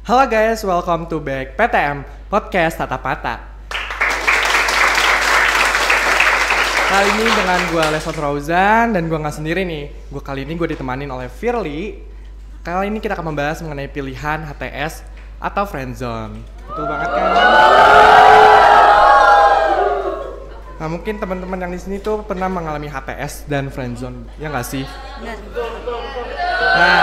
Halo guys, welcome to back PTM Podcast Tatap Mata. Kali ini dengan gue Leson Rauzan dan gue gak sendiri nih. Kali ini gue ditemanin oleh Firly. Kali ini kita akan membahas mengenai pilihan HTS atau friendzone. Betul banget kan? Nah mungkin teman-teman yang di sini tuh pernah mengalami HTS dan friendzone, ya nggak sih? Benar. Nah,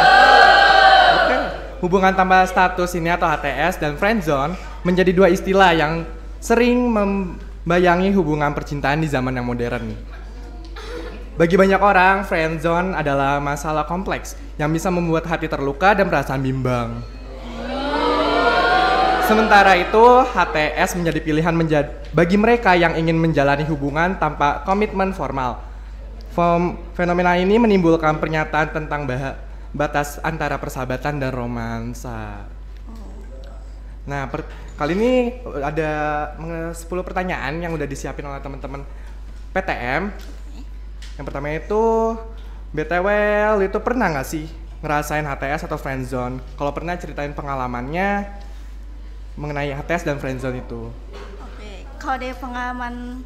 oke. Hubungan tanpa status ini atau HTS dan friendzone menjadi dua istilah yang sering membayangi hubungan percintaan di zaman yang modern. Bagi banyak orang, friendzone adalah masalah kompleks yang bisa membuat hati terluka dan perasaan bimbang. Sementara itu, HTS menjadi pilihan bagi mereka yang ingin menjalani hubungan tanpa komitmen formal. Fenomena ini menimbulkan pernyataan tentang batas antara persahabatan dan romansa. Nah, kali ini ada 10 pertanyaan yang udah disiapin oleh teman-teman PTM. Yang pertama itu, BTW, lu itu pernah nggak sih ngerasain HTS atau friendzone? Kalau pernah, ceritain pengalamannya mengenai HTS dan friendzone itu. Oke, kalau dari pengalaman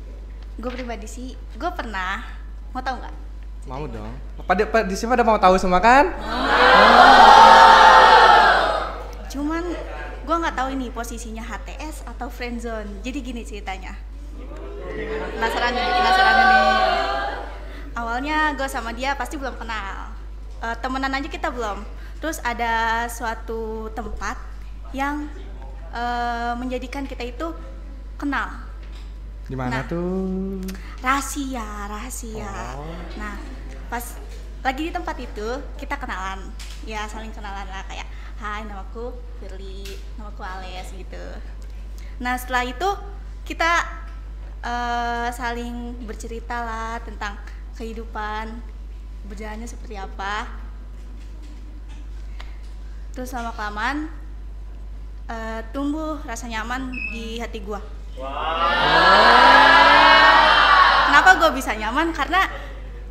gue pribadi sih, gue pernah. Mau tahu nggak? Mau dong. Di sini pada mau tahu semua kan? Cuman gue nggak tahu ini posisinya HTS atau friendzone. Jadi gini ceritanya. Penasaran nih. Awalnya gue sama dia pasti belum kenal. Temenan aja kita belum. Terus ada suatu tempat yang menjadikan kita itu kenal. Di mana tuh? Rahasia. Oh. Nah, pas lagi di tempat itu kita kenalan, ya saling kenalan lah kayak, hai namaku Firly, namaku Ales gitu. Nah setelah itu kita saling bercerita lah tentang kehidupan berjalannya seperti apa. Terus lama kelamaan tumbuh rasa nyaman di hati gua. Kenapa gue bisa nyaman? Karena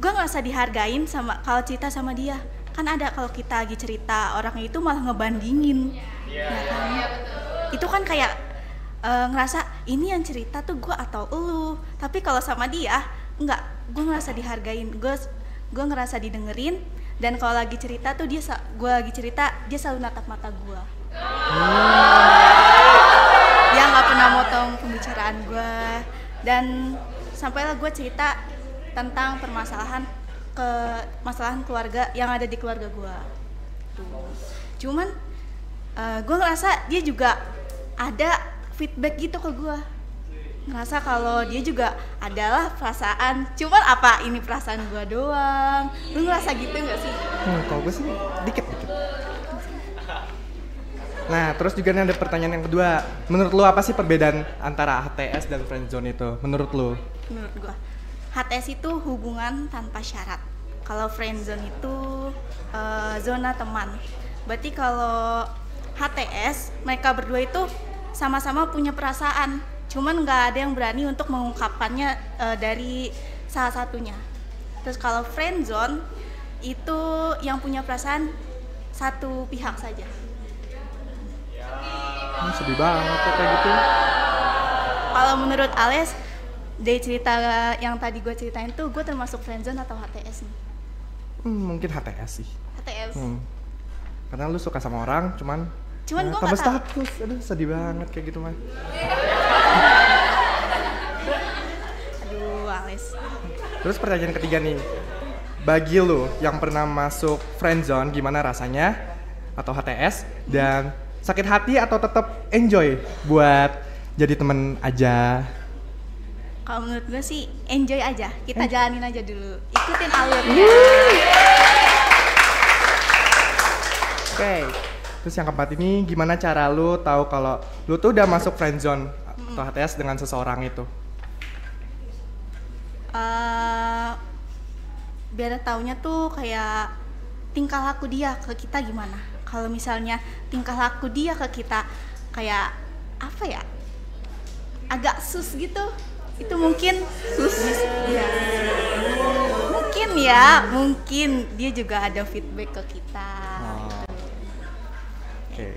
gue ngerasa dihargain sama kalau cerita sama dia. Kan ada kalau kita lagi cerita orangnya itu malah ngebandingin, ya kan? Itu kan kayak ngerasa ini yang cerita tuh gue atau elu. Tapi kalau sama dia enggak, gue ngerasa dihargain. Gue ngerasa didengerin. Dan kalau lagi cerita tuh gue lagi cerita dia selalu natap mata gue. Dia nggak pernah motong pembicaraan gue, dan sampailah gue cerita tentang permasalahan keluarga yang ada di keluarga gue. Cuman gue ngerasa dia juga ada feedback gitu ke gue, ngerasa kalau dia juga adalah perasaan. Cuman apa ini perasaan gue doang? Lu ngerasa gitu nggak sih? Kalau gue sih dikit. Nah, terus juga nih ada pertanyaan yang kedua. Menurut lu apa sih perbedaan antara HTS dan friendzone itu? Menurut lu? Menurut gua, HTS itu hubungan tanpa syarat. Kalau friendzone itu zona teman. Berarti kalau HTS, mereka berdua itu sama-sama punya perasaan. Cuman nggak ada yang berani untuk mengungkapkannya dari salah satunya. Terus kalau friendzone itu yang punya perasaan satu pihak saja. Sedih banget kayak gitu. Kalau menurut Ales, dari cerita yang tadi gue ceritain tuh, gue termasuk friendzone atau HTS nih? Mungkin HTS sih. HTS. Karena lu suka sama orang, cuman gue nggak tahu. status. Aduh sedih banget kayak gitu mah. Aduh Ales. Terus pertanyaan ketiga nih. Bagi lu yang pernah masuk friendzone, gimana rasanya? Atau HTS? Dan sakit hati atau tetap enjoy buat jadi temen aja? Kalau menurut gue sih enjoy aja, kita jalanin aja dulu, ikutin alurnya. Oke. Terus yang keempat ini, gimana cara lu tahu kalau lu tuh udah masuk friendzone atau HTS dengan seseorang itu? Biar taunya tuh kayak tingkah laku dia ke kita gimana. Kalau misalnya tingkah laku dia ke kita kayak apa ya, agak sus gitu, itu mungkin sus ya. Mungkin dia juga ada feedback ke kita. Oke.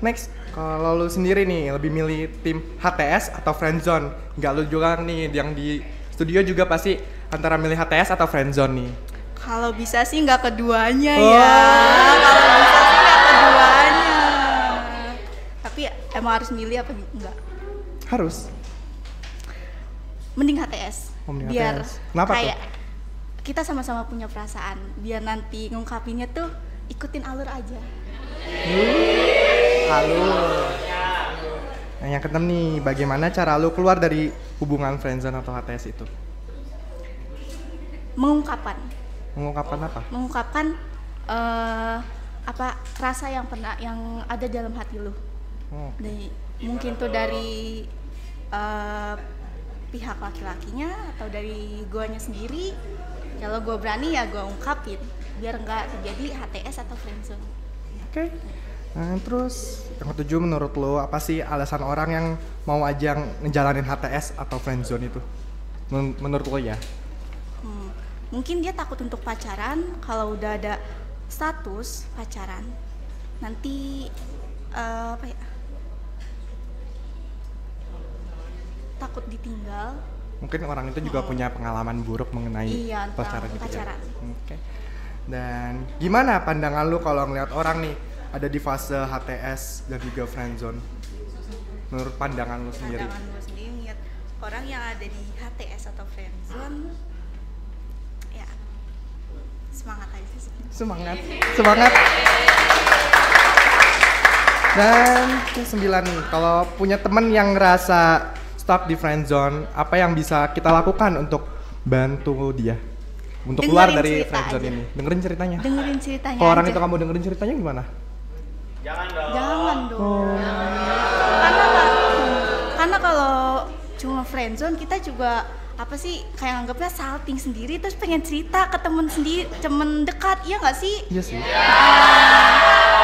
Next, kalau lu sendiri nih lebih milih tim HTS atau friendzone? Nggak lu juga nih yang di studio juga pasti antara milih HTS atau friendzone nih. Kalau bisa sih nggak keduanya ya. Kalau bisa sih nggak keduanya. Tapi emang harus milih apa enggak? Harus. Mending HTS. Mending biar HTS. Kenapa kayak kita sama-sama punya perasaan. Biar nanti ngungkapinnya tuh ikutin alur aja. Alur. Nah, yang keenam nih, bagaimana cara lu keluar dari hubungan friendzone atau HTS itu? Mengungkapkan Apa? Mengungkapkan apa rasa yang ada dalam hati lu. Mungkin tuh dari pihak laki-lakinya atau dari guanya sendiri. Kalau gua berani ya gua ungkapin biar nggak terjadi HTS atau friendzone. Oke. Nah, terus yang ketujuh, menurut lo apa sih alasan orang yang mau aja ngejalanin HTS atau friendzone itu? Menurut lo ya? Mungkin dia takut untuk pacaran. Kalau udah ada status pacaran, nanti takut ditinggal. Mungkin orang itu juga punya pengalaman buruk mengenai pacaran gitu ya. Oke. Dan gimana pandangan lu kalau ngeliat orang nih ada di fase HTS dan juga friendzone? Menurut pandangan lu sendiri? Pandangan gue sendiri ngeliat orang yang ada di HTS atau friendzone, ya semangat aja sih. Semangat. Dan yang 9 nih, kalau punya temen yang ngerasa stuck di friendzone, apa yang bisa kita lakukan untuk bantu dia untuk keluar dari friendzone ini? Dengerin ceritanya. Kalau orang itu kamu dengerin ceritanya gimana? Jangan dong. Karena kalau cuma friendzone kita juga apa sih kayak anggapnya salting sendiri terus pengen cerita ke temen dekat, iya nggak sih? Iya sih.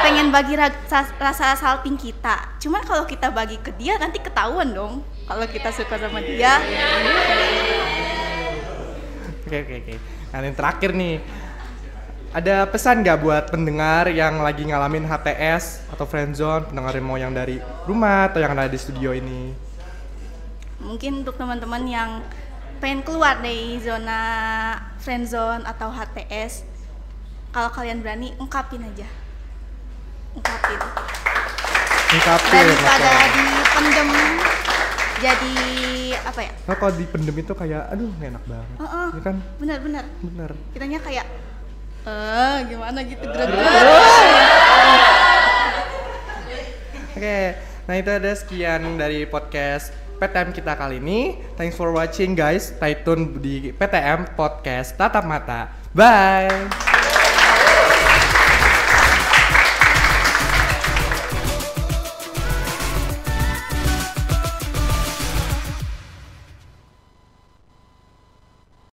Pengen bagi rasa salting kita. Cuman kalau kita bagi ke dia nanti ketahuan dong kalau kita suka sama dia. Oke. Nah, yang terakhir nih, ada pesan nggak buat pendengar yang lagi ngalamin HTS atau friendzone, pendengar mau yang dari rumah atau yang ada di studio ini? Mungkin untuk teman-teman yang pengen keluar dari zona friendzone atau HTS, kalau kalian berani, ungkapin aja. Ungkapin. Daripada dipendem, jadi apa ya? Nah, kalau dipendem itu kayak, aduh gak enak banget. Ya kan? Bener. Kitanya kayak, gimana gitu, greget. Oke, nah itu ada sekian dari podcast PTM kita kali ini. Thanks for watching guys. Stay tune di PTM Podcast Tatap Mata. Bye.